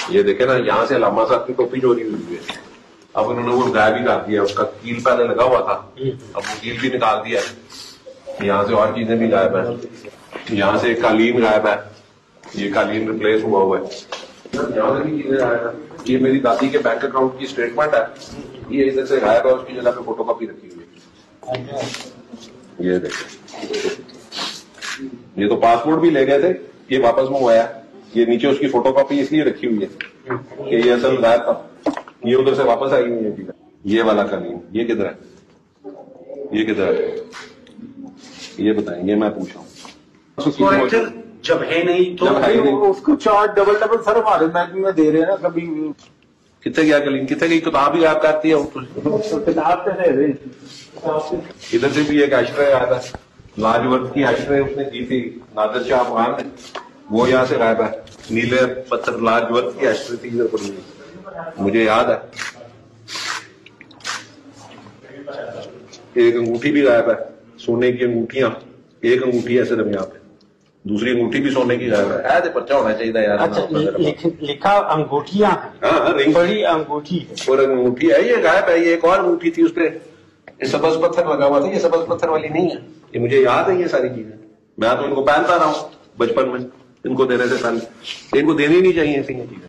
یہ دیکھیں نا، یہاں سے علامہ صاحب کی ٹوپی چوری ہوئی ہے. اب انہوں نے وہ غائب بھی کر دیا. اس کا کیل پہلے لگا ہوا تھا، اب وہ کیل بھی نکال دیا. یہاں سے اور چیزیں بھی غائب ہیں. یہاں سے قالین غائب ہے، یہ قالین ریپلیس ہوا ہوا ہے. یہاں سے بھی چیزیں غائب ہیں. یہ میری دادی کے بینک اکاؤنٹ کی اسٹیٹمنٹ ہے، یہ ادھر سے غائب ہے، اس کی جگہ پہ فوٹو کاپی رکھی ہوئی ہے. یہ دیکھیں، یہ تو پاسپورٹ بھی لے گئے تھے، یہ واپس منگوایا. یہ نیچے اس کی فوٹو کاپی اس لیے رکھی ہوئی ہے کہ یہ اصل غائب تھا. یہ ادھر سے واپس آئی ہوئی ہے. یہ والا قالین یہ کدھر ہے؟ یہ کدھر ہے؟ یہ بتائیں، یہ میں پوچھا ہوں. جب ہے نہیں تو اس کو چارج ڈبل سر ہمارے بینک میں دے رہے ہیں نا. کبھی کتنے گیا قالین؟ کتنے گئی؟ کتاب ہی آپ کرتی ہے. کتاب پہ ہے. ادھر سے بھی ایک ایشٹرے آیا تھا، لاجورد کی ایشٹرے اس نے کی تھی نادر شاہ افغان نے، وہ یہاں سے غائب ہے. نیلے پتھر لاجورد کی ایشٹرے تھی ادھر پڑی ہوئی، مجھے یاد ہے. ایک انگوٹھی بھی غائب ہے، سونے کی انگوٹھیاں. ایک انگوٹھی ہے صرف یہاں پہ، دوسری انگوٹھی بھی سونے کی غائب ہے. ایسے پرچہ ہونا چاہیے یار. اچھا لکھا انگوٹھیاں، بڑی انگوٹھی ہے اور انگوٹھی ہے یہ غائب ہے. یہ ایک اور انگوٹھی تھی، اس پہ سبز پتھر لگا ہوا تھا. یہ سبز پتھر والی نہیں ہے. یہ مجھے یاد ہے یہ ساری چیزیں. میں تو ان کو پہنتا رہا ہوں بچپن میں، ان کو دینے سے پہلے. ان کو دینی نہیں چاہیے ایسی چیزیں.